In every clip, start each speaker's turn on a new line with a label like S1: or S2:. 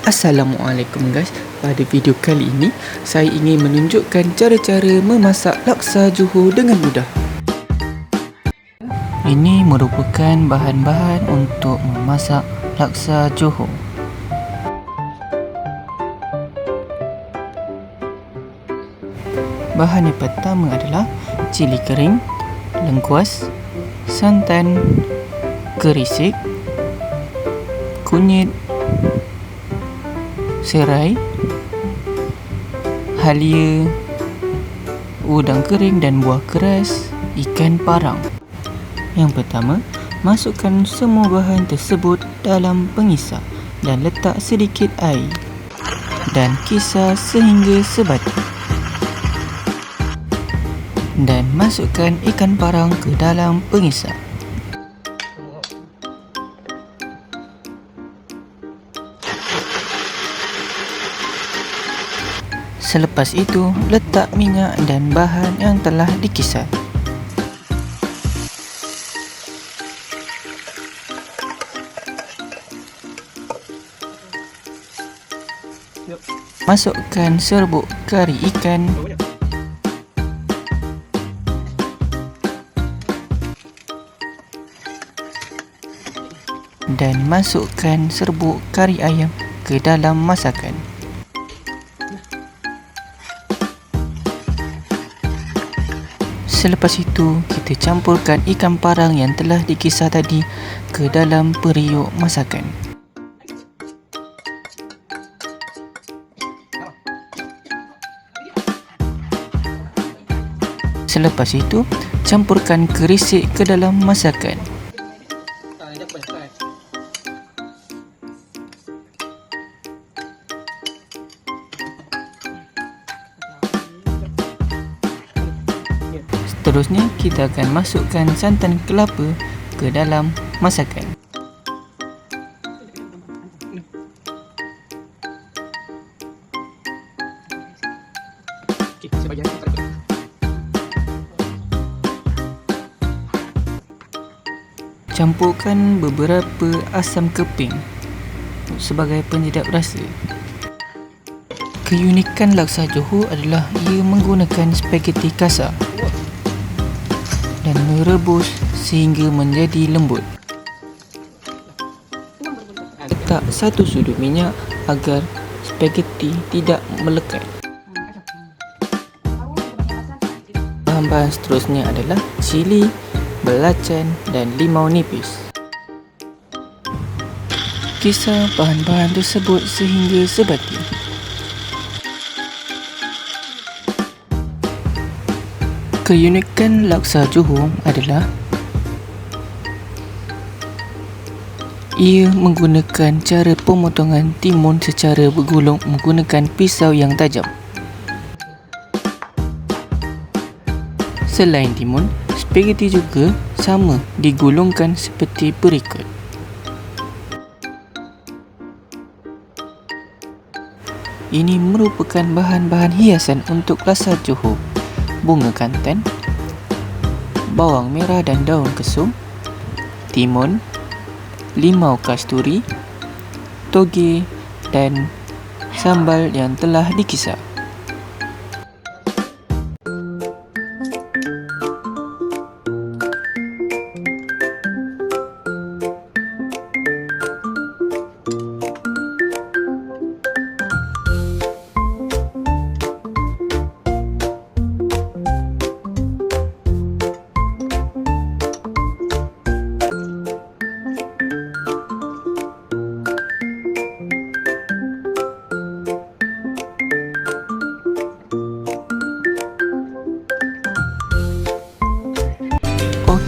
S1: Assalamualaikum guys. Pada video kali ini saya ingin menunjukkan cara-cara memasak laksa Johor dengan mudah. Ini merupakan bahan-bahan untuk memasak laksa Johor. Bahan yang pertama adalah cili kering, lengkuas, santan, kerisik, kunyit, serai, halia, udang kering dan buah keras, ikan parang. Yang pertama, masukkan semua bahan tersebut dalam pengisar dan letak sedikit air dan kisar sehingga sebati. Dan masukkan ikan parang ke dalam pengisar. Selepas itu, letak minyak dan bahan yang telah dikisar. Masukkan serbuk kari ikan, dan masukkan serbuk kari ayam ke dalam masakan. Selepas itu, kita campurkan ikan parang yang telah dikisar tadi ke dalam periuk masakan. Selepas itu, campurkan kerisik ke dalam masakan. Seterusnya, kita akan masukkan santan kelapa ke dalam masakan. Campurkan beberapa asam keping sebagai penyedap rasa. Keunikan laksa Johor adalah ia menggunakan spaghetti kasar dan merebus sehingga menjadi lembut. Letak satu sudu minyak agar spaghetti tidak melekat. Bahan-bahan seterusnya adalah cili, belacan dan limau nipis. Kisar bahan-bahan tersebut sehingga sebati. Keunikan laksa Johor adalah ia menggunakan cara pemotongan timun secara bergulung menggunakan pisau yang tajam. Selain timun, spaghetti juga sama digulungkan seperti berikut. Ini merupakan bahan-bahan hiasan untuk laksa Johor: bunga kantan, bawang merah dan daun kesum, timun, limau kasturi, toge dan sambal yang telah dikisar.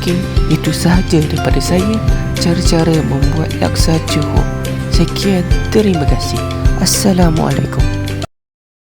S1: Okey, itu sahaja daripada saya, cara-cara membuat laksa Johor. Sekian, terima kasih. Assalamualaikum.